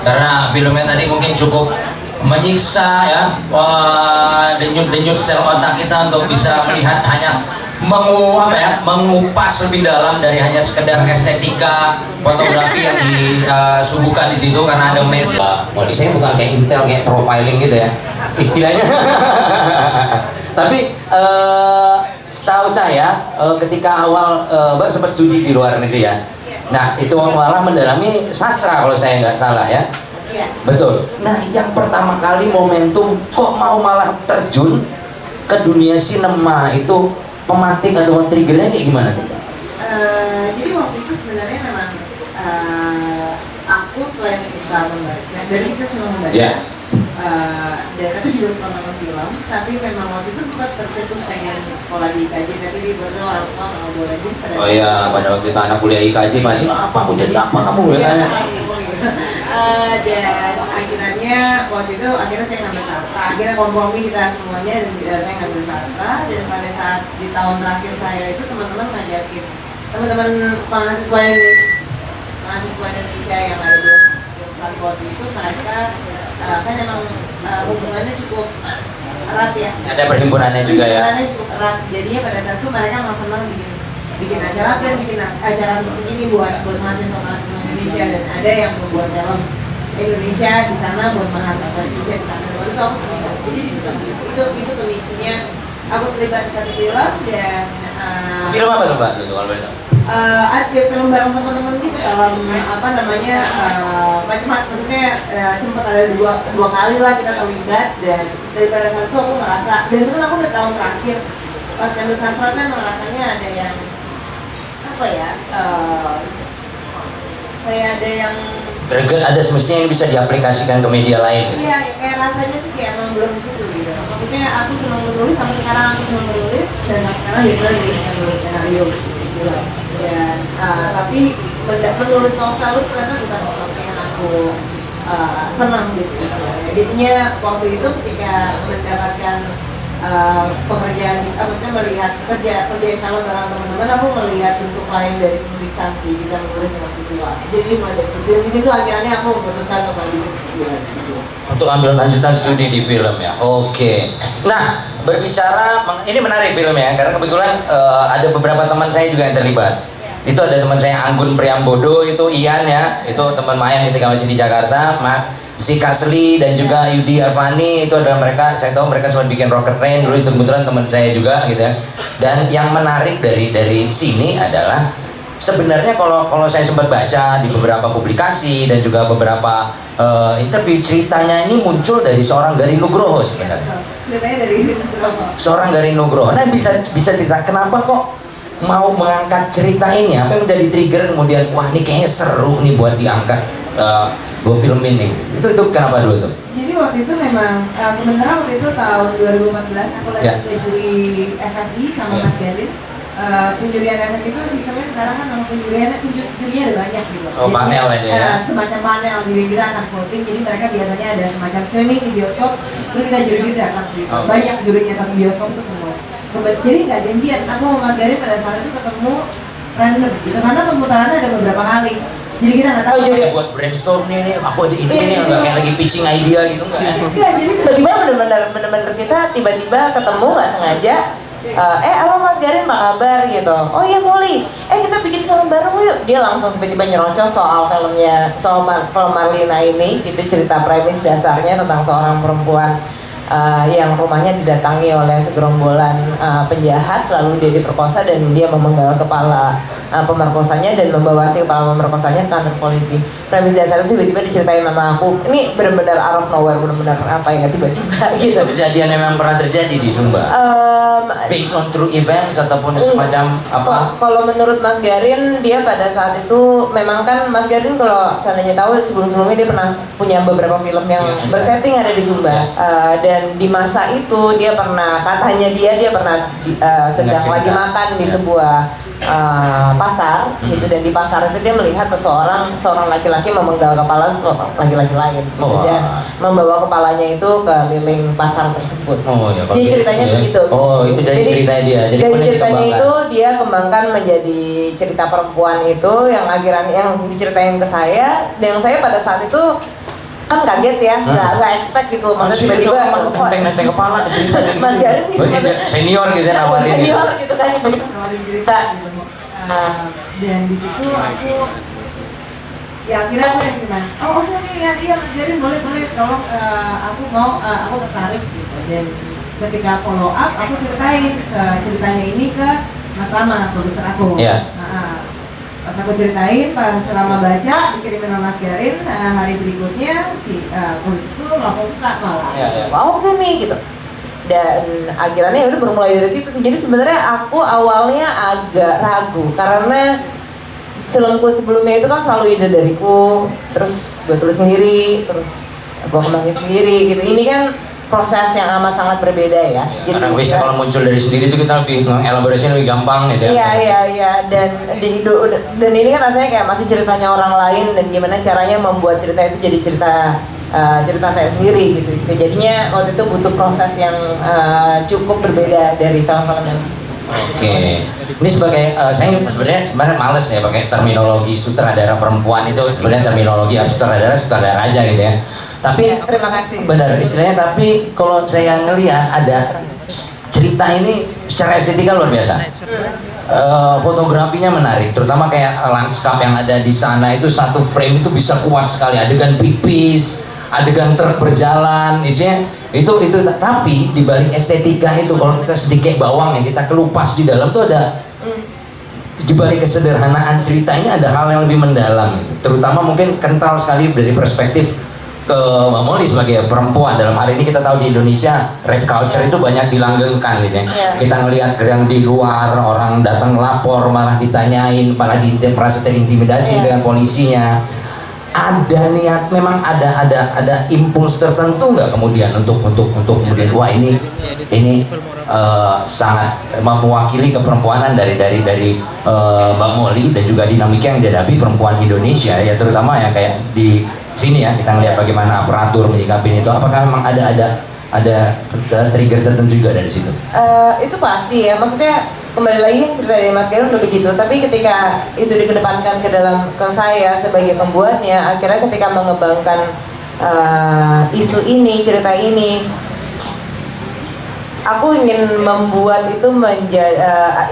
karena filmnya tadi mungkin cukup menyiksa ya, denyut-denyut sel otak kita untuk bisa melihat hanya mengupas lebih dalam dari hanya sekedar estetika fotografi yang disuguhkan di situ, karena ada mes. Modisnya bukan kayak intel, kayak profiling gitu ya istilahnya. Tapi setahu saya ketika awal Mbak sempat studi di luar negeri ya. Nah itu malah mendalami sastra kalau saya nggak salah ya. Iya. Betul. Nah yang pertama kali momentum kok mau malah terjun ke dunia sinema itu pematik atau triggernya kayak gimana tuh? Jadi waktu itu sebenarnya memang aku selain suka membaca, dari kecil senang membaca. Yeah. Dan tapi juga suka nonton film. Tapi memang waktu itu sempat tercetus pengen sekolah di IKJ, tapi dibuatnya orang tua nggak bolehin. Oh iya, pada waktu itu anak kuliah IKJ masih apa mau jadi apa kamu ya? Dan akhirnya waktu itu saya ngambil sastra. Akhirnya kompromi kita semuanya dan saya ngambil sastra. Dan pada saat di tahun terakhir saya itu teman-teman ngajakin teman-teman mahasiswa Indonesia yang ada di Australia waktu itu, mereka kan emang hubungannya cukup erat ya. Ada perhimpunannya juga ya. Perhimpunannya cukup erat. Jadinya pada saat itu mereka emang senang bikin acara dan bikin acara seperti ini buat mahasiswa Indonesia, dan ada yang membuat film Indonesia di sana buat mahasiswa Indonesia di sana. Waktu itu aku terlibat. Jadi di situ itu pemicunya aku terlibat di satu film. Dan film apa tuh Mbak? Kalau boleh tahu? ada film bareng teman-teman gitu, dalam apa namanya macam-macam, maksudnya sempat ada dua kali lah kita terlibat. Dan daripada saat itu aku ngerasa, dan itu kan aku udah tahun terakhir pas ngambil sastra kan rasanya ada yang apa ya, kayak ada yang Greget, ada semestinya yang bisa diaplikasikan ke media lain. Iya, kayak rasanya tuh kayak emang belum di situ gitu. Maksudnya aku senang menulis, sampai sekarang aku senang menulis, dan sampai sekarang ya sudah nulis skenario film. Dan tapi menulis novel itu ternyata bukan sesuatu yang aku senang gitu sebenarnya. Jadinya waktu itu ketika mendapatkan pekerjaan, maksudnya melihat kerjaan kalau bareng teman-teman, aku melihat bentuk lain dari tulisan sih, bisa menulis dengan visual. Jadi mulai dari situ, di situ akhirnya aku memutuskan untuk lanjut untuk ambil lanjutan studi di film ya. Oke. Nah berbicara, ini menarik film ya, karena kebetulan ada beberapa teman saya juga yang terlibat. Itu ada teman saya Anggun Priambodo, itu Ian ya, itu teman main ketika masih di Jakarta. Si Kasli dan juga Yudi Arfani, itu adalah mereka, saya tahu mereka sempat bikin Rocket Rain dulu, itu kebetulan teman saya juga gitu ya. Dan yang menarik dari sini adalah sebenarnya kalau saya sempat baca di beberapa publikasi dan juga beberapa interview, ceritanya ini muncul dari seorang Garin Nugroho sebenarnya. Ceritanya dari Nugroho. Seorang Garin Nugroho. Nah bisa cerita kenapa kok mau mengangkat cerita ini? Apa yang menjadi trigger kemudian wah ini kayaknya seru nih buat diangkat buat film ini? Itu kenapa dulu tuh? Jadi waktu itu memang kebenaran waktu itu tahun 2014 aku lagi ke juri FFI sama Mas Galin. Penjurian FFI itu sistemnya sekarang kan memang jurinya ada banyak gitu. Oh, jadi, panel ini ya? Semacam panel, jadi kita akan voting. Jadi mereka biasanya ada semacam screening di bioskop, terus kita juri datang gitu. Okay. Banyak jurinya satu bioskop itu ketemu. Jadi nggak janjian, aku sama Mas Galin pada saat itu ketemu random gitu, karena pemutarannya ada beberapa kali. Jadi kita nggak tahu jadi buat brainstorm nih, aku ada ide nih, nggak kayak lagi pitching idea gitu nggak? Iya, jadi tiba-tiba bener-bener kita tiba-tiba ketemu nggak sengaja. Halo Mas Garin, apa kabar gitu? Oh iya Molly, kita bikin film bareng yuk. Dia langsung tiba-tiba nyerocos soal filmnya, soal film Marlina ini. Itu cerita premis dasarnya tentang seorang perempuan yang rumahnya didatangi oleh segerombolan penjahat, lalu dia diperkosa dan dia memenggal kepala pemerkosanya dan membawa si kepala pemerkosanya ke kantor polisi. Premis dasar itu tiba-tiba diceritain sama aku. Ini benar-benar out of nowhere, benar-benar apa ya, tiba-tiba gitu. Kejadian yang memang pernah terjadi di Sumba. Based on true events ataupun semacam apa? Kalau menurut Mas Garin, dia pada saat itu memang kan Mas Garin kalau seandainya tahu sebelum-sebelumnya dia pernah punya beberapa film yang bersetting ada di Sumba. Dan di masa itu dia pernah, katanya dia pernah sedang lagi makan di sebuah pasar gitu, dan di pasar itu dia melihat seorang laki-laki memenggal kepala laki-laki lain gitu, dan membawa kepalanya itu ke liling pasar tersebut. Dia ceritanya begitu. Itu dari ceritanya dia. Jadi dari ceritanya itu dia kembangkan menjadi cerita perempuan itu yang akhirannya yang diceritain ke saya, dan yang saya pada saat itu kan kaget ya, nggak expect gitu, maksudnya tiba-tiba nenteng kepala cerita gitu. Mas Garin gitu, senior gitu ya nawarin senior gitu kan, nawarin cerita gitu. Dan di situ aku ya akhirnya aku yang cuman oke ya iya Mas Garin boleh tolong aku mau aku tertarik gitu. Dan ketika follow up aku ceritain ceritanya ini ke Mas Rama, produser aku. Pas aku ceritain, pas Rama baca, dikirimin sama Mas Garin, hari berikutnya si produser itu langsung suka malah. Wah, oke nih gitu. Dan akhirnya udah bermulai dari situ sih. Jadi sebenarnya aku awalnya agak ragu karena filmku sebelumnya itu kan selalu ide dariku, terus gue tulis sendiri, terus gue kembangin sendiri gitu. Ini kan proses yang amat sangat berbeda ya. Jadi karena biasanya kalau muncul dari sendiri itu kita lebih elaborasinya lebih gampang gitu ya. Iya. Dan ini kan rasanya kayak masih ceritanya orang lain dan gimana caranya membuat cerita itu jadi cerita saya sendiri gitu. Jadinya waktu itu butuh proses yang cukup berbeda dari film-film yang. Oke. Ini sebagai saya sebenarnya males ya pakai terminologi sutradara perempuan itu, sebenarnya terminologi sutradara aja gitu ya. Tapi terima kasih. Benar istilahnya, tapi kalau saya ngelihat ada cerita ini secara estetika luar biasa. Fotografinya menarik, terutama kayak lanskap yang ada di sana itu satu frame itu bisa kuat sekali, adegan pipis, adegan truk berjalan, isinya itu tapi di balik estetika itu kalau kita sedikit bawang ya kita kelupas di dalam tuh ada di balik kesederhanaan cerita ini ada hal yang lebih mendalam, terutama mungkin kental sekali dari perspektif ke Mbak Molly sebagai perempuan. Dalam hari ini kita tahu di Indonesia rape culture itu banyak dilanggengkan gitu ya. Kita ngelihat yang di luar orang datang lapor malah ditanyain, malah merasa terintimidasi dengan polisinya. Ada niat, memang ada impuls tertentu nggak kemudian untuk kemudian wah ini sangat mewakili keperempuanan dari Mbak Molly dan juga dinamika yang dihadapi perempuan Indonesia ya, terutama ya kayak di sini ya kita ngelihat bagaimana aparatur menyikapi itu. Apakah memang ada trigger tertentu juga dari situ? Itu pasti ya, maksudnya kembali lagi kan cerita dari Mas Garin udah begitu, tapi ketika itu dikedepankan ke saya sebagai pembuatnya, akhirnya ketika mengembangkan isu ini, cerita ini, aku ingin membuat itu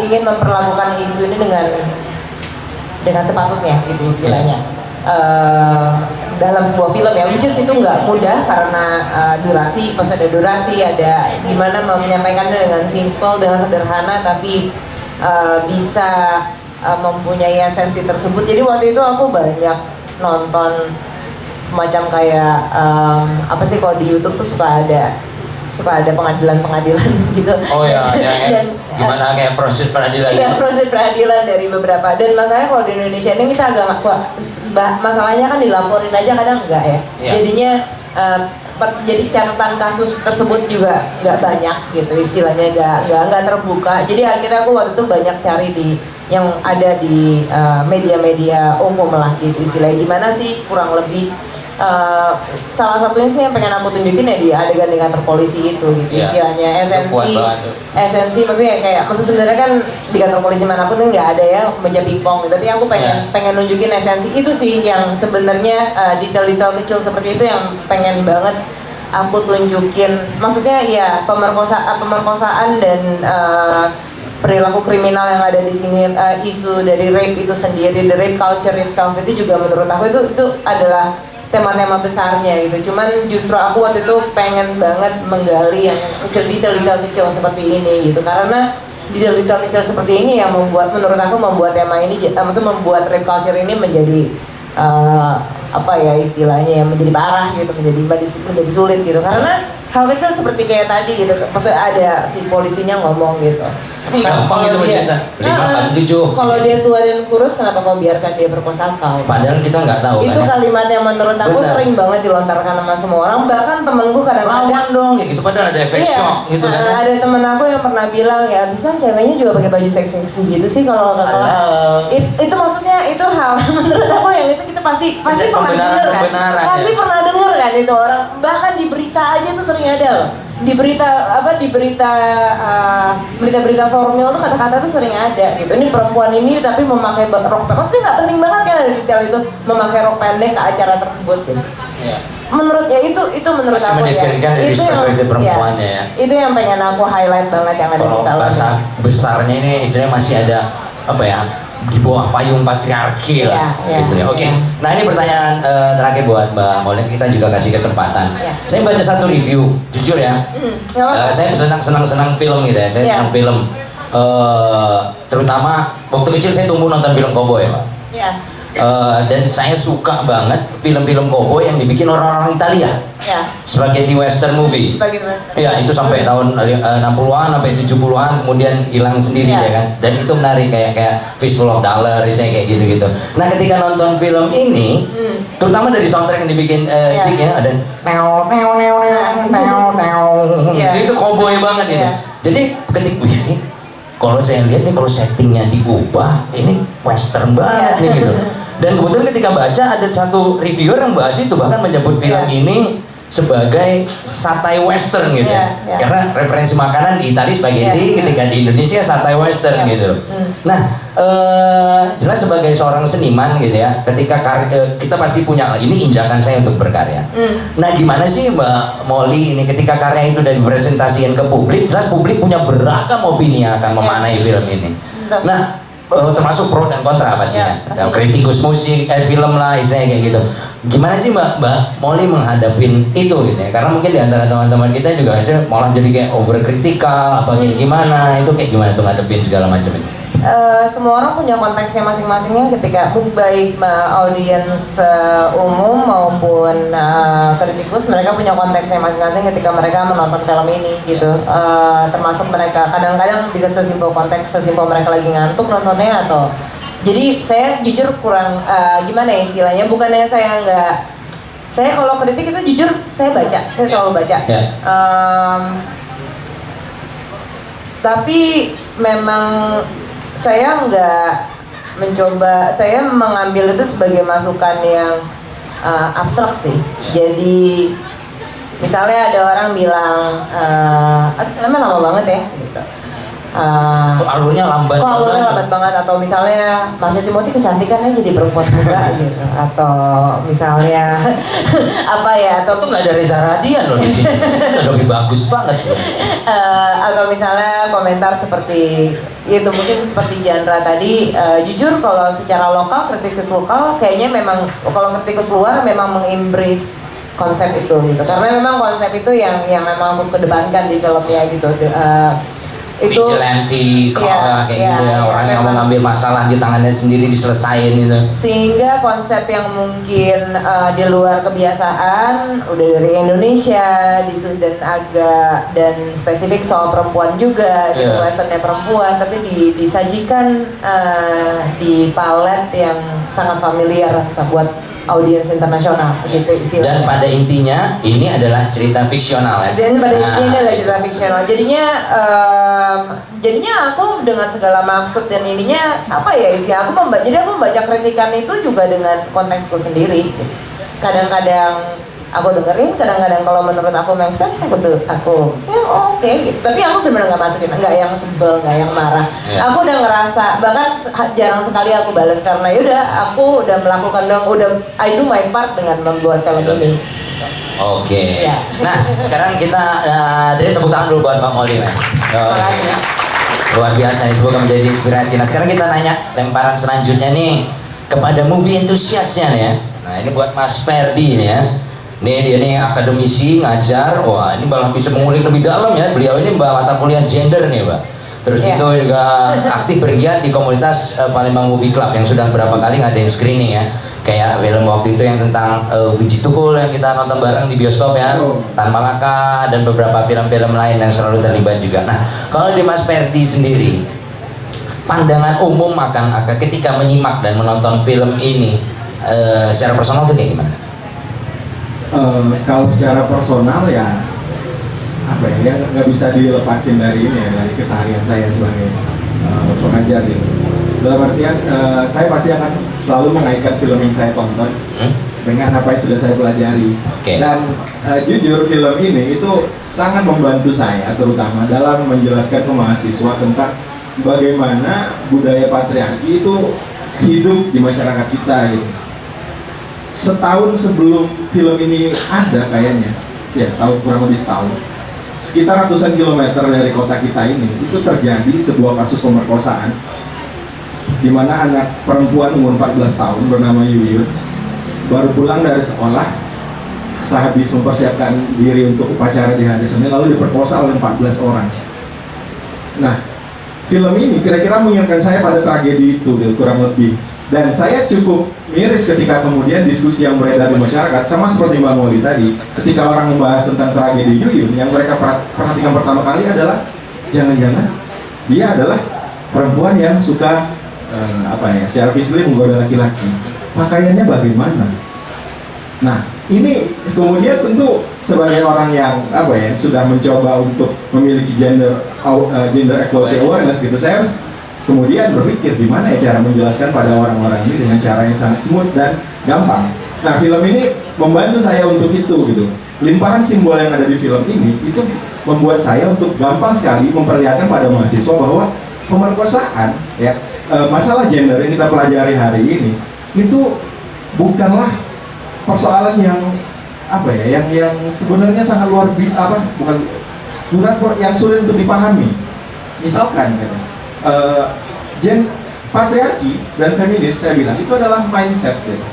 ingin memperlakukan isu ini dengan sepatutnya gitu istilahnya. Dalam sebuah film ya, which is itu nggak mudah karena durasi, pas ada durasi, ada gimana menyampaikannya dengan simple, dengan sederhana, tapi bisa mempunyai esensi tersebut. Jadi waktu itu aku banyak nonton semacam kayak apa sih kalau di YouTube tuh suka ada pengadilan gitu. Oh ya, dan gimana kayak proses peradilan? Iya, proses peradilan dari beberapa. Dan masalahnya kalau di Indonesia ini kita agak masalahnya kan dilaporin aja kadang enggak ya. Jadinya jadi catatan kasus tersebut juga nggak banyak gitu, istilahnya nggak terbuka. Jadi akhirnya aku waktu itu banyak cari yang ada di media-media umum lah gitu, istilahnya gimana sih kurang lebih. Salah satunya sih yang pengen aku tunjukin ya di adegan di kantor polisi itu gitu, istilahnya esensi maksudnya kayak sebenarnya kan di kantor polisi manapun tuh nggak ada ya meja pingpong gitu, tapi aku pengen nunjukin esensi itu sih yang sebenarnya detail-detail kecil seperti itu yang pengen banget aku tunjukin. Maksudnya ya pemerkosaan dan perilaku kriminal yang ada di sini, isu dari rape itu sendiri, the rape culture itself itu juga menurut aku itu adalah tema-tema besarnya gitu. Cuman justru aku waktu itu pengen banget menggali yang detail-detail kecil seperti ini gitu, karena detail-detail kecil seperti ini yang menurut aku membuat tema ini, maksudnya membuat rape culture ini menjadi apa ya istilahnya, yang menjadi parah gitu, menjadi sulit gitu, karena hal kecil seperti kayak tadi gitu, maksudnya ada si polisinya ngomong gitu. Gampang itu cerita 5-7. Kalau dia tua dan kurus, kenapa kau biarkan dia perkosa kau? Padahal kita nggak tahu. Itu kan? kalimat yang menurut aku sering banget dilontarkan sama semua orang. Bahkan temenku kadang-kadang lawan dong, ya gitu. Padahal ada efek shock gitu kan? Ada temen aku yang pernah bilang ya, bisa ceweknya juga pakai baju seksi gitu sih kalau ke kelas. Itu maksudnya itu hal menurut aku yang itu kita pasti pernah dengar kan? Pasti pernah dengar kan itu orang. Bahkan di berita aja tuh sering ada loh. Di berita formil tuh kata-kata tuh sering ada gitu. Ini perempuan ini tapi memakai rok pendek, maksudnya nggak penting banget kan ada detail itu, memakai rok pendek ke acara tersebut gitu. menurut ya itu menurut Masih aku ya. mendeskripsikan dari Itu yang- perspektif perempuannya ya. Itu yang pengen aku highlight banget yang ada di Kalau film. bahasa besarnya ini istilahnya masih ada apa ya, di bawah payung patriarki lah, Iya, gitu ya. iya. Oke, nah ini pertanyaan terakhir buat Mbak Maulin, kita juga kasih kesempatan. Iya. Saya baca satu review, jujur ya, Nggak apa-apa. saya senang film gitu ya, saya Iya. senang film. Terutama waktu kecil saya tumbuh nonton film koboi ya Pak. Ya, Dan saya suka banget film-film koboi yang dibikin orang-orang Italia, ya. spaghetti western movie. Sebagai Iya, itu sampai tahun 60-an sampai 70-an kemudian hilang sendiri Iya. ya kan. Dan itu menarik kayak Fistful of Dollars kayak gitu-gitu. Nah, ketika nonton film ini, terutama dari soundtrack yang dibikin Iya. Zik ya, ada neo neo neo neo neo neo. Iya. Itu cowboy banget gitu. Iya. Jadi ketika wih, ini kalau saya lihat nih kalau settingnya diubah, ini western banget Iya. nih gitu. Dan kebetulan ketika baca ada satu reviewer yang bahas itu, bahkan menyebut film Iya. ini sebagai satay western gitu Iya, iya. karena referensi makanan di Italia spaghetti, Iya. ketika di Indonesia satay western Iya. gitu. Nah, jelas sebagai seorang seniman gitu ya, ketika kita pasti punya ini injakan saya untuk berkarya. Nah, gimana sih Mbak Molly ini ketika karya itu dan dipresentasikan ke publik, jelas publik punya beragam opini yang akan memaknai film ini. Betul. Nah, termasuk pro dan kontra pastinya. Ya, pasti. Kritikus musik, film lah istilahnya kayak gitu. Gimana sih Mbak Molly menghadapin itu gitu ya? Karena mungkin di antara teman-teman kita juga aja malah jadi kayak overkritikal apa kayak gimana, itu kayak gimana tuh ngadepin segala macam itu. Semua orang punya konteksnya masing-masingnya ketika baik audiens umum maupun kritikus, mereka punya konteksnya masing-masing ketika mereka menonton film ini gitu. Termasuk mereka kadang-kadang bisa sesimpel mereka lagi ngantuk nontonnya atau jadi saya jujur kurang gimana ya istilahnya, bukannya saya kalau kritik itu jujur saya selalu baca. Ya. Tapi memang saya saya mengambil itu sebagai masukan yang abstrak sih. Jadi misalnya ada orang bilang, lama banget ya gitu. Alurnya lambat Kok alurnya lambat banget, atau misalnya Mas Timothy kecantikannya jadi perempuan juga gitu, atau misalnya apa ya, atau Itu nggak ada Reza Radian loh di sini. Udah lebih bagus banget. atau misalnya komentar seperti itu mungkin seperti genre tadi. Jujur kalau secara lokal, kritikus lokal kayaknya memang, kalau kritikus luar memang mengembrace konsep itu gitu, karena memang konsep itu yang memang aku kedepankan di filmnya gitu. Itu Vigilante, kayak gitu ya, orang yang mau memang. ngambil masalah di tangannya sendiri diselesain gitu. Sehingga konsep yang mungkin di luar kebiasaan udah dari Indonesia dan spesifik soal perempuan juga, gitu, westernnya perempuan, tapi disajikan di palet yang sangat familiar buat audiens internasional gitu Dan istilahnya. pada intinya ini adalah cerita fiksional ya. Dan pada intinya adalah cerita fiksional. Jadinya aku dengan segala maksud dan ininya apa ya istilah aku jadi aku membaca kritikan itu juga dengan konteksku sendiri. Kadang-kadang aku dengerin, kadang-kadang kalau menurut aku make sense aku ya oke gitu. Tapi aku benar-benar nggak masukin, nggak yang sebel, nggak yang marah. Ya. Aku udah ngerasa, bahkan jarang sekali aku balas karena yaudah aku udah melakukan I do my part dengan membuat film ini. Oke. Ya. Nah, sekarang kita jadi tepuk tangan dulu buat Mbak Molly. Terima kasih. Luar biasa nih, semoga menjadi inspirasi. Nah, sekarang kita nanya lemparan selanjutnya nih kepada movie entusiasnya nih ya. Nah, ini buat Mas Ferdi nih ya. Nih dia nih akademisi ngajar, wah ini malah bisa mengulik lebih dalam ya. Beliau ini mata kuliah gender nih Mbak. Terus Iya. itu juga aktif bergiat di komunitas Palembang Movie Club yang sudah berapa kali ngadain screening ya. Kayak film waktu itu yang tentang Biji Tukul yang kita nonton bareng di bioskop ya, Tan Malaka dan beberapa film-film lain yang selalu terlibat juga. Nah, kalau di Mas Ferdi sendiri, pandangan umum akan ketika menyimak dan menonton film ini secara personal itu kayak gimana? Kalau secara personal ya apa ya nggak bisa dilepasin dari ini ya, dari keseharian saya sebagai pengajar gitu. Dalam artian saya pasti akan selalu mengaitkan film yang saya tonton dengan apa yang sudah saya pelajari. Okay. Dan jujur film ini itu sangat membantu saya terutama dalam menjelaskan ke mahasiswa tentang bagaimana budaya patriarki itu hidup di masyarakat kita gitu. setahun sebelum film ini ada kayaknya, ya setahun, kurang lebih setahun, sekitar ratusan kilometer dari kota kita ini itu terjadi sebuah kasus pemerkosaan di mana anak perempuan umur 14 tahun bernama Yuyun baru pulang dari sekolah sehabis mempersiapkan diri untuk upacara di hari Senin lalu diperkosa oleh 14 orang. Nah, film ini kira-kira mengingatkan saya pada tragedi itu kurang lebih. Dan saya cukup miris ketika kemudian diskusi yang beredar di masyarakat, sama seperti Mbak Molly tadi, ketika orang membahas tentang tragedi Yuyun, yang mereka perhatikan pertama kali adalah jangan-jangan dia adalah perempuan yang suka secara fisik menggoda laki-laki. Pakaiannya bagaimana? Nah, ini kemudian tentu sebagai orang yang sudah mencoba untuk memiliki gender equality awareness gitu, saya kemudian berpikir gimana ya cara menjelaskan pada orang-orang ini dengan cara yang sangat smooth dan gampang. Nah, film ini membantu saya untuk itu gitu. Limpahan simbol yang ada di film ini itu membuat saya untuk gampang sekali memperlihatkan pada mahasiswa bahwa pemerkosaan ya, masalah gender yang kita pelajari hari ini itu bukanlah persoalan yang yang sebenarnya sangat luar biasa, bukan yang sulit untuk dipahami. Misalkan patriarki dan feminis, saya bilang itu adalah mindset gitu.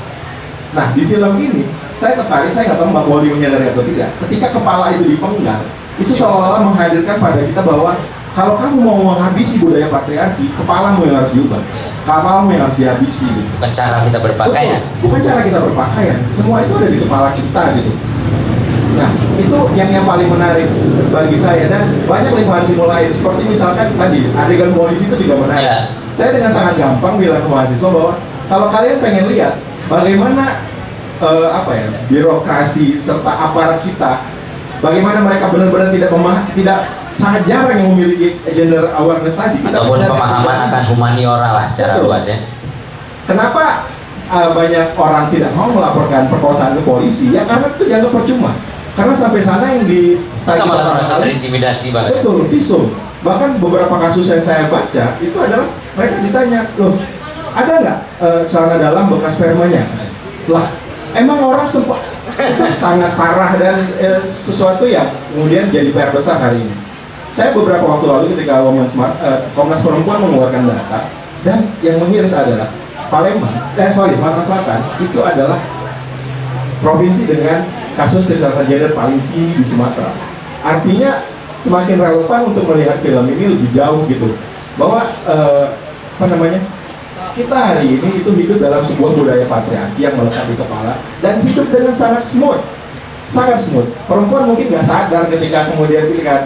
Nah, di film ini saya tertarik, saya nggak tahu Mbak Molly menyadari atau tidak, ketika kepala itu dipenggal itu seolah-olah menghadirkan pada kita bahwa kalau kamu mau menghabisi budaya patriarki, kepalamu yang harus diubah, kepalamu yang harus dihabisi gitu. Bukan cara kita berpakaian. Bukan cara kita berpakaian, semua itu ada di kepala kita gitu. Nah, itu yang paling menarik bagi saya, dan banyak limpahan simbol lain seperti misalkan tadi adegan polisi itu juga menarik. Yeah. Saya dengan sangat gampang bilang ke mahasiswa bahwa kalau kalian pengen lihat bagaimana birokrasi serta aparat kita, bagaimana mereka benar-benar tidak sangat jarang yang memiliki gender awareness tadi. Ataupun pemahaman akan humaniora lah secara luas ya. Kenapa banyak orang tidak mau melaporkan perkosaan ke polisi? Ya karena itu dianggap percuma. Karena sampai sana yang kita malah merasa terintimidasi banget. Betul, visum. Bahkan beberapa kasus yang saya baca itu adalah mereka ditanya, loh, ada nggak celana dalam bekas spermanya? Lah, emang orang sempat sangat parah dan sesuatu yang kemudian jadi PR besar hari ini. Saya beberapa waktu lalu ketika Komnas Perempuan mengeluarkan data, dan yang mengiris adalah Sumatera Selatan itu adalah provinsi dengan kasus kejahatan gender paling tinggi di Sumatera. Artinya semakin relevan untuk melihat film ini lebih jauh gitu, bahwa kita hari ini itu hidup dalam sebuah budaya patriarki yang melekat di kepala dan hidup dengan sangat smooth. Perempuan mungkin nggak sadar ketika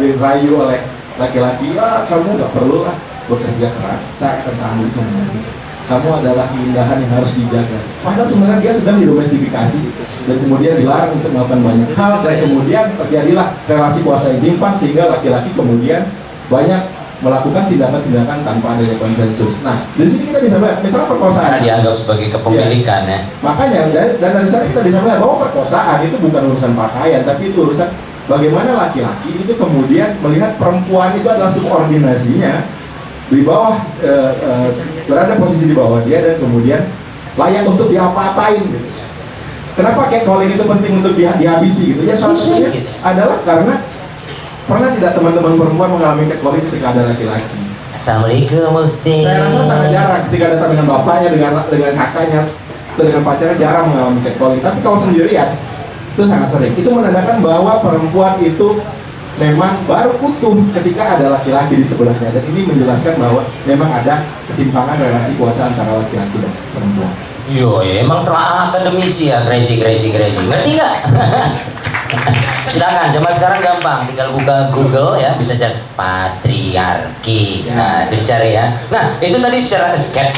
dirayu oleh laki-laki, kamu nggak perlu lah bekerja keras, saya akan tanggung semuanya. Kamu adalah keindahan yang harus dijaga. Padahal sebenarnya dia sedang didomestifikasi dan kemudian dilarang untuk melakukan banyak hal, dan kemudian terjadilah relasi kuasa yang timpang sehingga laki-laki kemudian banyak melakukan tindakan-tindakan tanpa adanya konsensus. Nah, dari sini kita bisa melihat, misalnya perkosaan karena dianggap sebagai kepemilikan ya. Makanya dari sana kita bisa melihat bahwa perkosaan itu bukan urusan pakaian, tapi itu urusan bagaimana laki-laki itu kemudian melihat perempuan itu adalah subordinasinya di bawah, berada posisi di bawah dia dan kemudian layak untuk diapa-apain gitu. Kenapa catcalling itu penting untuk dihabisi gitu? Ya salah satunya adalah karena pernah tidak teman-teman perempuan mengalami catcalling ketika ada laki-laki? Assalamualaikum Muhti. Saya rasa sangat jarang ketika datang dengan bapaknya, dengan kakaknya, atau dengan pacarnya jarang mengalami catcalling. Tapi kalau sendirian itu sangat sering. Itu menandakan bahwa perempuan itu memang baru utuh ketika ada laki-laki di sebelahnya, dan ini menjelaskan bahwa memang ada ketimpangan relasi kuasa antara laki-laki dan perempuan. Yo, emang telah akademisi ya, crazy. Ngerti nggak? Silakan, zaman sekarang gampang, tinggal buka Google ya, bisa cari patriarki. Nah, itu dicari ya. Nah, itu tadi secara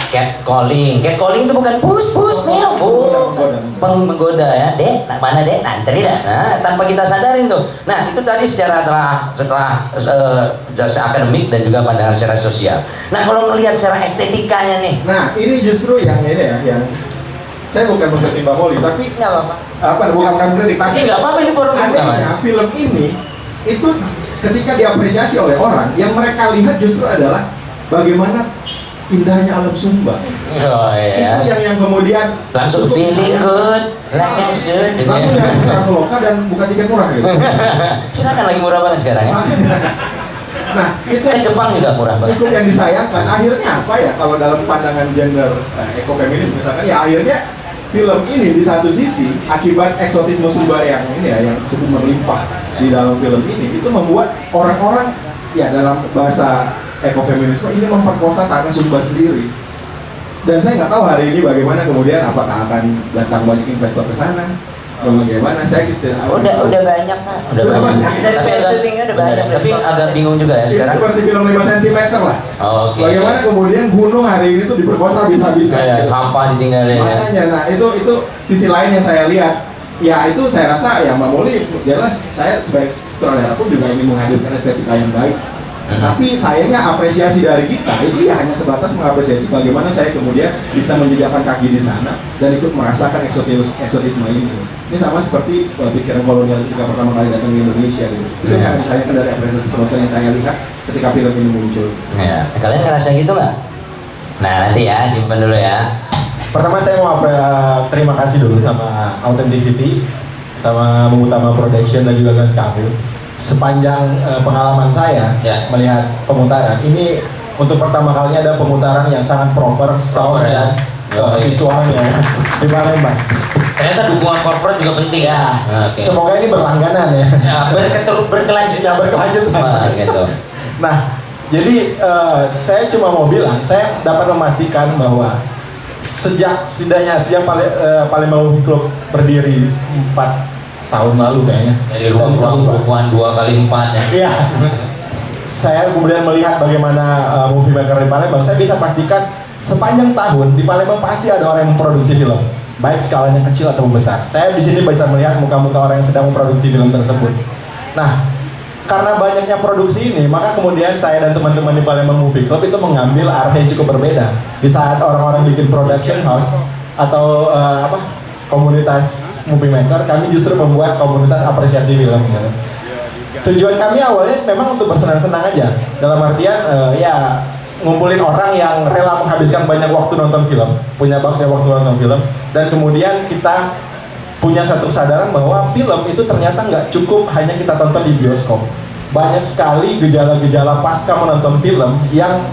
catcalling. Catcalling itu bukan pus meow, menggoda ya. Dek, mana dek? Nanti dah. Nah, tanpa kita sadarin tuh. Nah, itu tadi secara setelah akademik dan juga pandangan secara sosial. Nah, kalau melihat secara estetikanya nih. Nah, ini justru yang ini ya, yang saya bukan mengkritik Mbak Molly, tapi nggak apa-apa. Bukan kritik, tapi nggak apa-apa ini forum anehnya film ini itu ketika diapresiasi oleh orang, yang mereka lihat justru adalah bagaimana indahnya alam Sumba. Oh iya. Itu yang kemudian Langsung feeling good, like I should. langsung nyari Traveloka dan buka tiket murah gitu. Silakan lagi murah banget sekarang ya. Nah, itu Ke Jepang juga murah banget. cukup yang disayangkan. Akhirnya apa ya, kalau dalam pandangan gender ekofeminis misalkan, ya akhirnya film ini di satu sisi akibat eksotisme Sumba yang ini ya, yang cukup berlimpah di dalam film ini, itu membuat orang-orang ya dalam bahasa ekofeminisme ini memperkosa tanah Sumba sendiri. Dan saya nggak tahu hari ini bagaimana kemudian, apakah akan datang banyak investor ke sana, bagaimana, saya gitu. Udah banyak Kak. Udah banyak. Dari Tapi saya agak- syutingnya udah bener, banyak. Tapi agak bingung juga ya Ini sekarang. seperti film 5 cm lah. Oh, oke. Bagaimana kemudian gunung hari ini tuh diperkosa habis-habisan. Ya, sampah ditinggalin ya. Makanya, nah itu sisi lain yang saya lihat. Ya itu saya rasa ya Mbak Moli jelas, saya sebagai sutradara pun juga ingin menghadirkan estetika yang baik. Tapi sayangnya apresiasi dari kita itu ya hanya sebatas mengapresiasi bagaimana saya kemudian bisa menjejakkan kaki di sana dan ikut merasakan eksotisme ini. Ini sama seperti pikiran kolonial ketika pertama kali datang ke Indonesia gitu. Itu sangat disayangkan dari apresiasi penonton yang saya lihat ketika film ini muncul. Ya, kalian ngerasa gitu nggak? Nah nanti ya, simpen dulu ya. Pertama saya mau terima kasih dulu sama Authenticity, sama Mengutama Production dan juga Gans Cafe. Sepanjang pengalaman saya Ya. melihat pemutaran ini, untuk pertama kalinya ada pemutaran yang sangat proper, sound ya. dan visualnya di Palembang. Ternyata dukungan korporat juga penting ya. Oke. Semoga ini berlangganan ya. Ya, berkelanjutan. Ya, berkelanjutan. Gitu. Nah, jadi saya cuma mau bilang, saya dapat memastikan bahwa sejak Palembang Movie Club berdiri 4 tahun lalu kayaknya. Dari ruang 2x4 ya. Iya. Saya kemudian melihat bagaimana movie maker di Palembang, saya bisa pastikan sepanjang tahun di Palembang pasti ada orang yang memproduksi film, baik skalanya kecil atau besar. Saya di sini bisa melihat muka-muka orang yang sedang memproduksi film tersebut. Nah, karena banyaknya produksi ini, maka kemudian saya dan teman-teman di Palembang Movie Club itu mengambil arah yang cukup berbeda. Di saat orang-orang bikin production house atau komunitas movie maker, kami justru membuat komunitas apresiasi film gitu. Tujuan kami awalnya memang untuk bersenang-senang aja, dalam artian ya ngumpulin orang yang rela menghabiskan banyak waktu nonton film, punya banyak waktu nonton film, dan kemudian kita punya satu kesadaran bahwa film itu ternyata nggak cukup hanya kita tonton di bioskop. Banyak sekali gejala-gejala pasca menonton film yang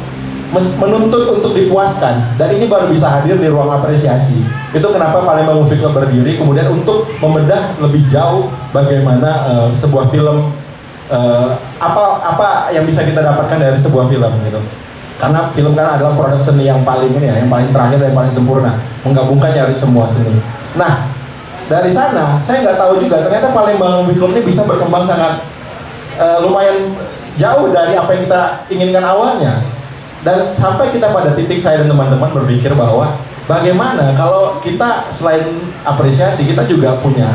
menuntut untuk dipuaskan, dan ini baru bisa hadir di ruang apresiasi. Itu kenapa Palembang Movie Club berdiri, kemudian untuk membedah lebih jauh bagaimana sebuah film, apa yang bisa kita dapatkan dari sebuah film gitu. Karena film kan adalah produk seni yang paling ini ya, yang paling terakhir dan yang paling sempurna, menggabungkan dari semua seni. Nah, dari sana saya nggak tahu juga ternyata Palembang Movie Club ini bisa berkembang sangat lumayan jauh dari apa yang kita inginkan awalnya. Dan sampai kita pada titik saya dan teman-teman berpikir bahwa bagaimana kalau kita selain apresiasi, kita juga punya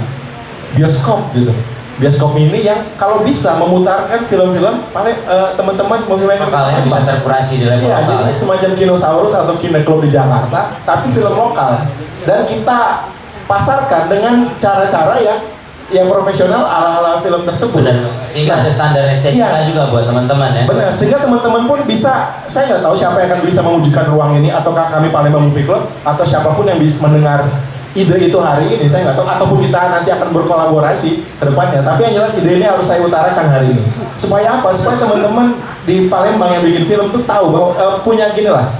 bioskop gitu. Bioskop ini yang kalau bisa memutarkan film-film teman-teman movie maker Lokalnya bisa terkurasi di level ya, lokal. jadi semacam Kinosaurus atau Kino Club di Jakarta, tapi film lokal. Dan kita pasarkan dengan cara-cara yang profesional ala-ala film tersebut. Benar. Sehingga ada standar estetika juga buat teman-teman ya. Benar, sehingga teman-teman pun bisa, saya nggak tahu siapa yang akan bisa mewujudkan ruang ini, ataukah kami Palembang Movie Club, atau siapapun yang bisa mendengar ide itu hari ini, saya nggak tahu, ataupun kita nanti akan berkolaborasi ke depannya. Tapi yang jelas ide ini harus saya utarakan hari ini. Supaya apa? Supaya teman-teman di Palembang yang bikin film tuh tahu bahwa punya gini lah,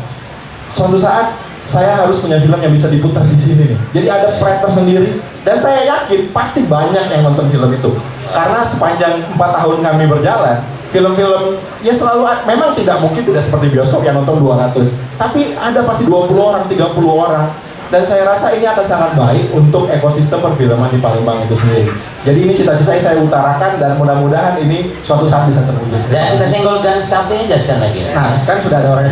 suatu saat saya harus punya film yang bisa diputar di sini nih. Jadi ada pride tersendiri, dan saya yakin pasti banyak yang nonton film itu. Karena sepanjang 4 tahun kami berjalan, film-film ya selalu memang tidak mungkin tidak seperti bioskop yang nonton 200, tapi ada pasti 20 orang, 30 orang. Dan saya rasa ini akan sangat baik untuk ekosistem perfilman di Palembang itu sendiri. Jadi ini cita-cita yang saya utarakan, dan mudah-mudahan ini suatu saat bisa terwujud. Dan kesenggol Gans Cafe jelaskan lagi. Nah, kan sudah ada orang.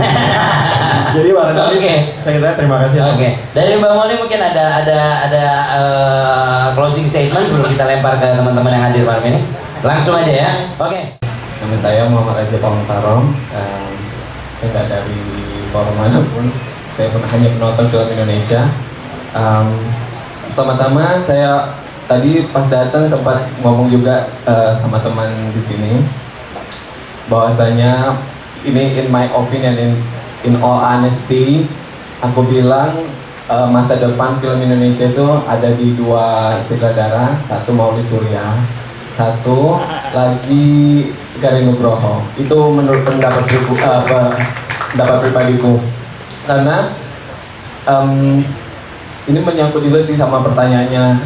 Jadi barangkali saya kira terima kasih. Oke. Dari Mbak Moli mungkin ada closing statement sebelum kita lempar ke teman-teman yang hadir malam ini. Langsung aja ya. Oke. Nama saya Muhammad Raja Pamungkarom. Saya nggak dari forum manapun. Saya hanya penonton film Indonesia. Pertama-tama saya tadi pas datang sempat ngomong juga sama teman di sini bahwasanya ini in my opinion, in all honesty, aku bilang masa depan film Indonesia itu ada di 2 sutradara, satu Mauli Surya, satu lagi Garin Nugroho. Itu menurut pendapat pribadiku, karena ini menyangkut juga sih sama pertanyaan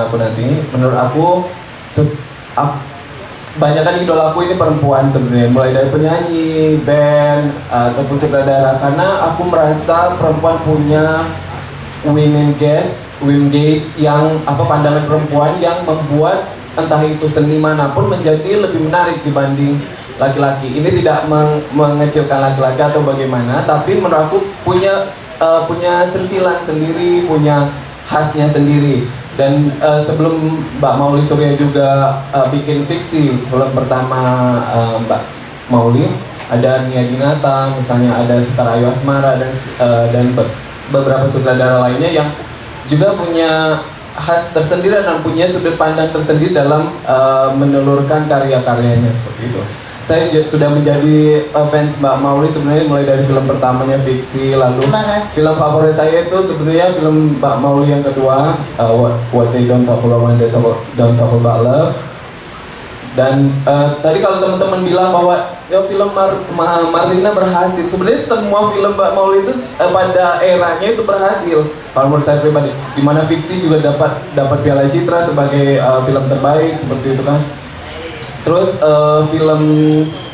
aku nanti. Menurut aku banyak kan idolaku ini perempuan sebenarnya, mulai dari penyanyi, band, ataupun sutradara, karena aku merasa perempuan punya women gaze yang pandangan perempuan yang membuat entah itu seni manapun menjadi lebih menarik dibanding laki-laki. Ini tidak mengecilkan laki-laki atau bagaimana, tapi menurut aku punya sentilan sendiri, punya khasnya sendiri. Dan sebelum Mbak Mauli Surya juga bikin fiksi, film pertama Mbak Mauli ada Nia Dinata, misalnya ada Sekar Ayu Asmara, dan beberapa sutradara lainnya yang juga punya khas tersendiri dan punya sudut pandang tersendiri dalam menelurkan karya-karyanya seperti itu. Saya sudah menjadi fans Mbak Mauli sebenarnya mulai dari film pertamanya Fiksi, lalu film favorit saya itu sebenarnya film Mbak Mauli yang kedua, What They Don't Talk About When They Don't Talk About Love. Dan tadi kalau teman-teman bilang bahwa ya film Marlina berhasil, sebenarnya semua film Mbak Mauli itu pada eranya itu berhasil. Kalau menurut saya pribadi, dimana Fiksi juga dapat Piala Citra sebagai film terbaik seperti itu kan. Terus film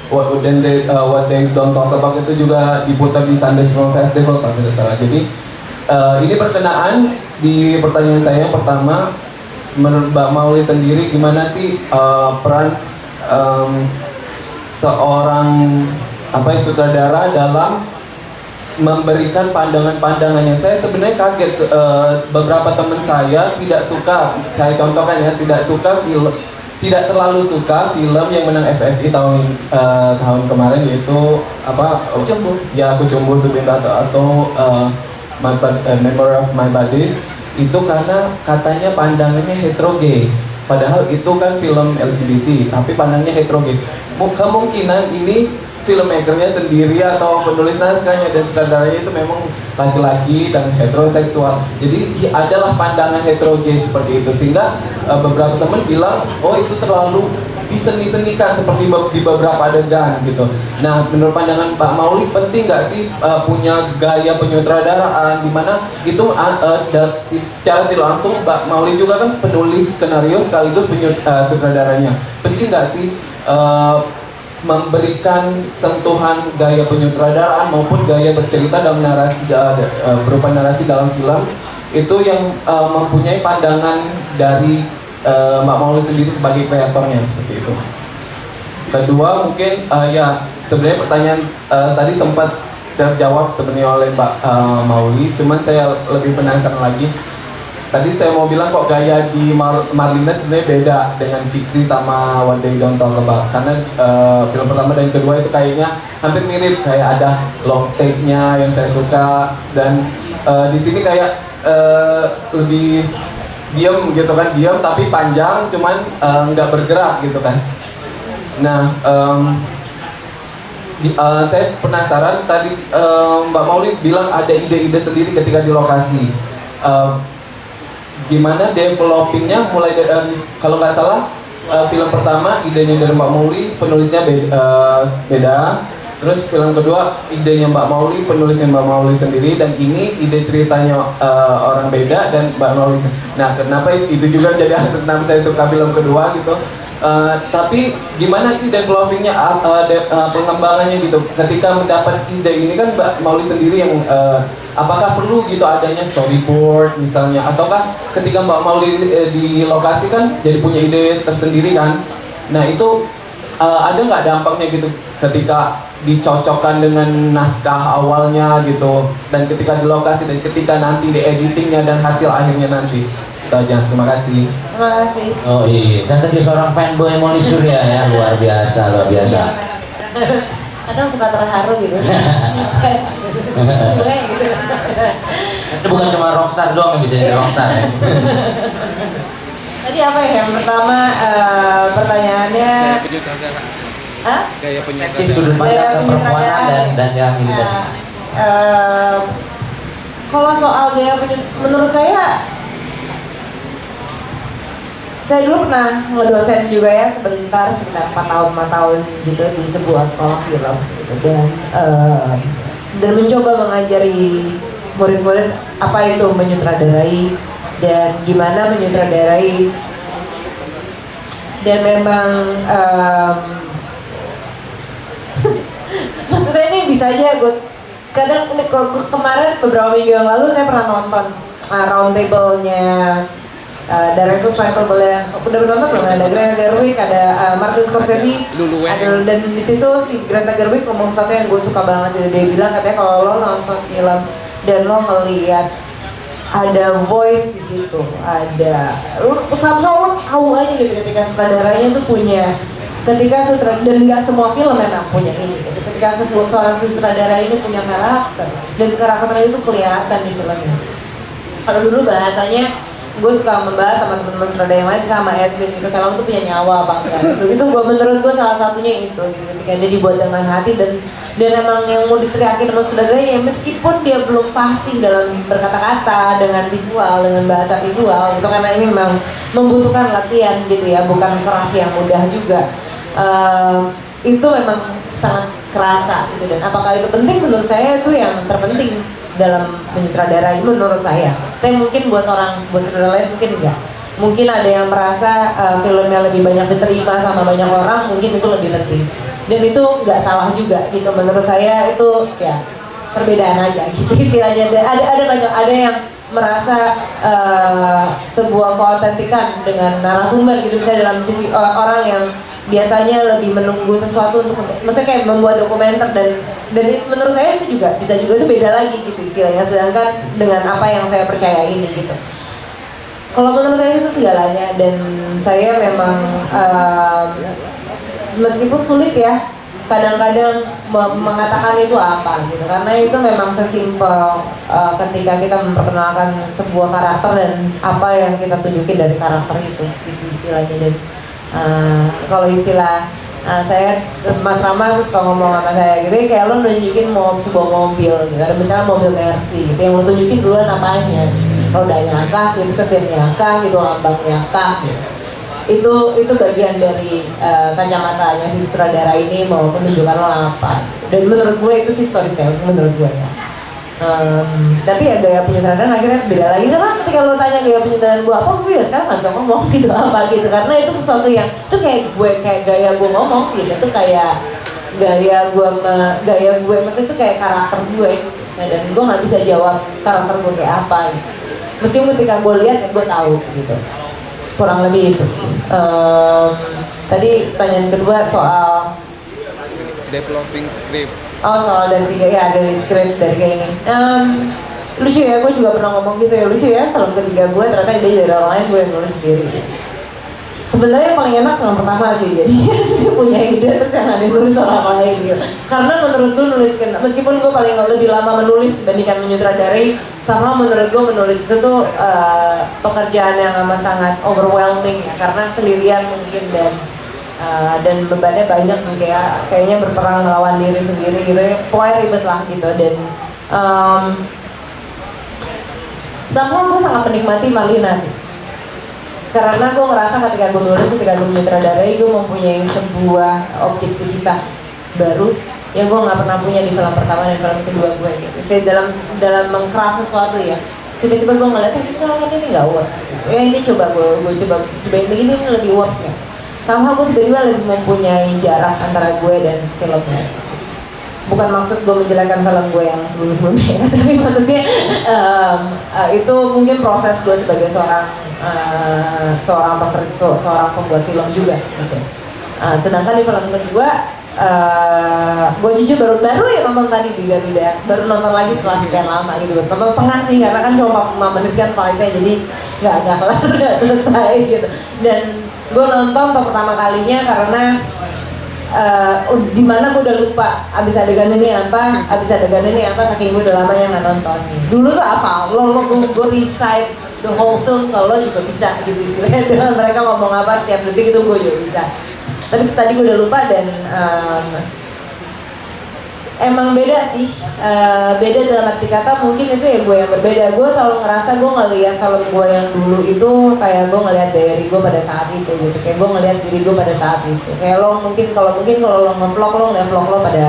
What They Don't Talk About itu juga diputar di Sundance Film Festival kalau tidak salah. Jadi ini berkenaan di pertanyaan saya yang pertama, menurut Mbak Mauli sendiri gimana sih peran seorang sutradara dalam memberikan pandangan-pandangannya. Saya sebenarnya kaget, beberapa teman saya tidak suka, saya contohkan ya, tidak terlalu suka film yang menang FFI tahun kemarin, yaitu Kucumbu. Ya, Kucumbu tuh atau Memory of My Bodies, itu karena katanya pandangannya heterogaze. Padahal itu kan film LGBT, tapi pandangnya heterogaze. Kemungkinan ini filmmakernya sendiri atau penulis naskahnya dan sutradaranya itu memang laki-laki dan heteroseksual. Jadi adalah pandangan heterogaze seperti itu, sehingga beberapa teman bilang, oh itu terlalu diseni-senikan seperti di beberapa adegan gitu. Nah, menurut pandangan Pak Mauli, penting nggak sih punya gaya penyutradaraan di mana itu secara tidak langsung Pak Mauli juga kan penulis skenario sekaligus sutradaranya. Penting nggak sih memberikan sentuhan gaya penyutradaraan maupun gaya bercerita dalam narasi, berupa narasi dalam film itu yang mempunyai pandangan dari Mbak Mauli sendiri sebagai kreatornya seperti itu. Kedua mungkin ya sebenarnya pertanyaan tadi sempat terjawab sebenarnya oleh Mbak Mauli, cuman saya lebih penasaran lagi. Tadi saya mau bilang kok gaya di Marlina sebenarnya beda dengan Fiksi sama What They Don't Talk About, karena film pertama dan kedua itu kayaknya hampir mirip, kayak ada long take-nya yang saya suka, dan di sini kayak lebih diam gitu kan, diam tapi panjang, cuman nggak bergerak gitu kan. Nah, saya penasaran tadi Mbak Mauli bilang ada ide-ide sendiri ketika di lokasi. Gimana developingnya mulai dari kalau nggak salah film pertama idenya dari Mbak Mauli, penulisnya beda. Terus film kedua idenya Mbak Mauli, penulisnya Mbak Mauli sendiri, dan ini ide ceritanya orang beda dan Mbak Mauli. Nah, kenapa itu juga jadi alasan kenapa saya suka film kedua gitu. Tapi gimana sih developingnya, pengembangannya gitu ketika mendapat ide ini kan Mbak Mauli sendiri yang apakah perlu gitu adanya storyboard misalnya, ataukah ketika Mbak Mauli di lokasi kan jadi punya ide tersendiri kan. Nah itu ada nggak dampaknya gitu ketika dicocokkan dengan naskah awalnya gitu, dan ketika di lokasi dan ketika nanti di editingnya dan hasil akhirnya nanti. Itu aja, terima kasih. Terima kasih. Oh iya, kan tadi seorang fanboy Mauli Surya ya, luar biasa, luar biasa. Kadang suka terharu gitu. Gue gitu. Itu bukan cuma rockstar doang yang bisa jadi rockstar ya. Tadi apa ya? Yang pertama pertanyaannya. Gaya Sudut pandang perempuan dan yang ini tadi. Kalau soal gaya menurut saya dulu pernah ngedosen juga ya sebentar, sekitar 4 tahun gitu di sebuah sekolah film gitu. Dan mencoba mengajari murid-murid apa itu menyutradarai dan gimana menyutradarai, dan memang maksudnya ini bisa aja gue kadang kemarin beberapa minggu yang lalu saya pernah nonton round table-nya director Roundtable yang udah menonton belum? Ada Greta Gerwig, ada Martin Scorsese, dan di situ si Greta Gerwig ngomong sesuatu yang gue suka banget. Dia bilang katanya kalau lo nonton film dan lo ngeliat ada voice di situ, ada somehow lo tahu aja gitu ketika sutradaranya tuh punya, dan nggak semua film memang punya ini gitu. Ketika seorang sutradara ini punya karakter dan karakternya itu kelihatan di filmnya. Kalau dulu bahasanya gue suka membahas sama teman-teman sutradara yang lain, sama Edwin gitu, film itu punya nyawa apa enggak gitu. Itu gue menurut gue salah satunya itu gitu, ketika dia dibuat dengan hati dan emang yang mau diteriakin sama sutradaranya meskipun dia belum fasih dalam berkata-kata, dengan visual, dengan bahasa visual gitu, karena ini memang membutuhkan latihan gitu ya, bukan craft yang mudah juga. Itu memang sangat kerasa gitu, dan apakah itu penting? Menurut saya itu yang terpenting dalam menyutradarai menurut saya. Tapi mungkin buat sutradara lain mungkin enggak. Mungkin ada yang merasa filmnya lebih banyak diterima sama banyak orang, mungkin itu lebih penting. Dan itu nggak salah juga gitu. Menurut saya itu ya perbedaan aja gitu istilahnya. Dan ada yang merasa sebuah keautentikan dengan narasumber gitu, misalnya dalam sisi orang yang biasanya lebih menunggu sesuatu untuk maksudnya kayak membuat dokumenter, dan menurut saya itu juga bisa juga itu beda lagi gitu istilahnya, sedangkan dengan apa yang saya percaya ini gitu. Kalau menurut saya itu segalanya, dan saya memang meskipun sulit ya kadang-kadang mengatakan itu apa gitu, karena itu memang sesimpel ketika kita memperkenalkan sebuah karakter dan apa yang kita tunjukin dari karakter itu gitu istilahnya. Dan kalau istilah saya, Mas Rama tuh suka ngomong sama saya gitu, kayak lo nunjukin sebuah mobil gitu, ada misalnya mobil Mercy gitu, yang lo tunjukin duluan apanya, rodanya kah gitu, setirnya kah gitu, lambangnya kah gitu. Itu bagian dari kacamatanya si sutradara ini mau menunjukkan lo apa, dan menurut gue itu sih storytelling menurut gue ya. Tapi ya gaya penyutradaraan akhirnya beda lagi, karena ketika lo tanya gaya penyutradaraan gue apa, gue ya sekarang nggak bisa ngomong gitu apa gitu, karena itu sesuatu yang itu kayak gaya gue ngomong gitu, itu kayak gaya gue maksudnya itu kayak karakter gue gitu, dan gue nggak bisa jawab karakter gue kayak apa gitu. Meskipun ketika gue lihat ya gue tahu gitu, kurang lebih itu sih. Tadi pertanyaan kedua soal developing script. Soal dari script dari kayak ini. Lucu ya, gue juga pernah ngomong gitu ya, lucu ya film ketiga gue ternyata ide dari orang lain, gue yang nulis sendiri. Sebenarnya yang paling enak yang pertama sih, jadi saya punya ide terus yang ada nulis orang lain gitu. Karena menurut gue nulis, meskipun gue paling lebih lama menulis dibandingkan menyutradarai, sama menurut gue menulis itu tuh pekerjaan yang amat sangat overwhelming ya, karena sendirian mungkin, dan bebannya banyak, kayaknya berperang melawan diri sendiri gitu ya, pokoknya ribet lah gitu. Dan somehow gue sangat menikmati Marlina sih, karena gue ngerasa ketika gue nulis, ketika gue menyutradarai, gue mempunyai sebuah objektivitas baru yang gue nggak pernah punya di film pertama dan film kedua gue gitu. Saya dalam mengcraft sesuatu ya, tiba-tiba gue ngeliat ini nggak works gitu. Ya ini coba gue cobain begini, ini lebih works ya. Sama gue tiba-tiba lebih mempunyai jarak antara gue dan filmnya. Bukan maksud gue menjelekkan film gue yang sebelum-sebelumnya, tapi maksudnya itu mungkin proses gue sebagai seorang pembuat film juga gitu. Sedangkan di film kedua, gue jujur baru ya nonton tadi di Garuda, baru nonton lagi setelah sekian lama gitu. Nonton setengah sih, karena kan cuma 45 menit kan flightnya, jadi nggak kelar, nggak selesai gitu. Dan gue nonton untuk pertama kalinya karena dimana gue udah lupa abis adegan ini apa, saking gue udah lamanya nggak nonton. Dulu tuh apa, gue recite the whole film, kalau juga bisa gitu istilahnya, dengan mereka ngomong apa setiap detik itu gue juga bisa. Tapi tadi gue udah lupa, dan emang beda sih. Beda dalam arti kata mungkin itu ya gue yang berbeda. Gue selalu ngerasa gue ngelihat film gue yang dulu itu kayak gue ngelihat dari gue pada saat itu gitu. Kayak gue ngelihat diri gue pada saat itu. Kayak lo mungkin kalau lo nge-vlog lo ngeliat vlog lo pada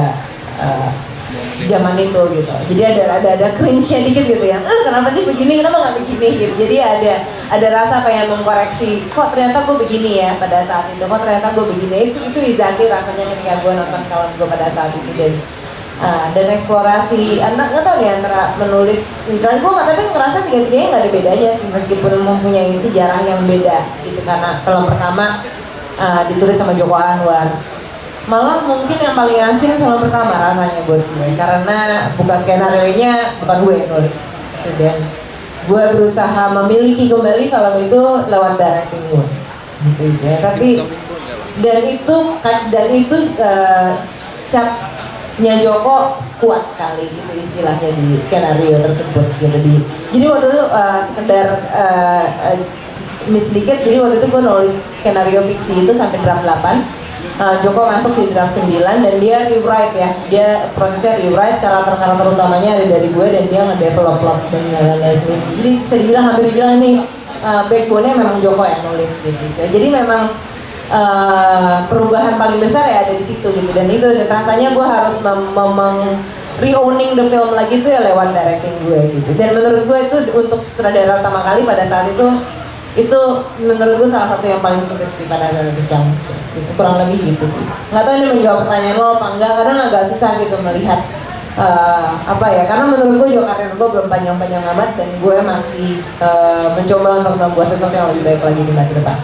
zaman itu gitu. Jadi ada cringe-nya dikit gitu yang kenapa sih begini, kenapa nggak begini gitu. Jadi ada rasa pengen mengkoreksi, kok ternyata gue begini ya pada saat itu, kok ternyata gue begini. Itu exactly rasanya ketika gue nonton film gue pada saat itu. Dan eksplorasi anak nggak tahu nih antara menulis dan gue nggak, tapi ngerasa tiga-tiganya nggak ada bedanya sih meskipun mempunyai sejarah yang beda gitu. Karena film pertama ditulis sama Joko Anwar, malah mungkin yang paling asing film pertama rasanya buat gue karena bukan skenario-nya, bukan gue yang nulis gitu. Dan gue berusaha memiliki kembali film itu lewat directing gue gitu sih. Tapi dan itu capnya Joko kuat sekali gitu istilahnya di skenario tersebut gitu. Jadi waktu itu sekedar sedikit, jadi waktu itu gue nulis skenario fiksi itu sampai draft 8. Joko masuk di draft 9 dan dia rewrite ya, dia prosesnya rewrite, karakter utamanya ada dari gue dan dia ngedevelop dan lain-lain sendiri. Jadi bisa dibilang hampir dibilang ini backbone-nya memang Joko yang nulis gitu. Jadi memang perubahan paling besar ya ada di situ gitu. Dan rasanya gue harus re-owning the film lagi tuh ya lewat directing gue gitu. Dan menurut gue itu untuk sutradara pertama kali pada saat itu menurut gue salah satu yang paling sulit sih pada saat itu gitu. Kurang lebih gitu sih. Nggak tahu ini menjawab pertanyaan lo apa enggak, karena agak susah gitu melihat apa ya, karena menurut gue juga karir gue belum panjang-panjang amat dan gue masih mencoba untuk membuat sesuatu yang lebih baik lagi di masa depan.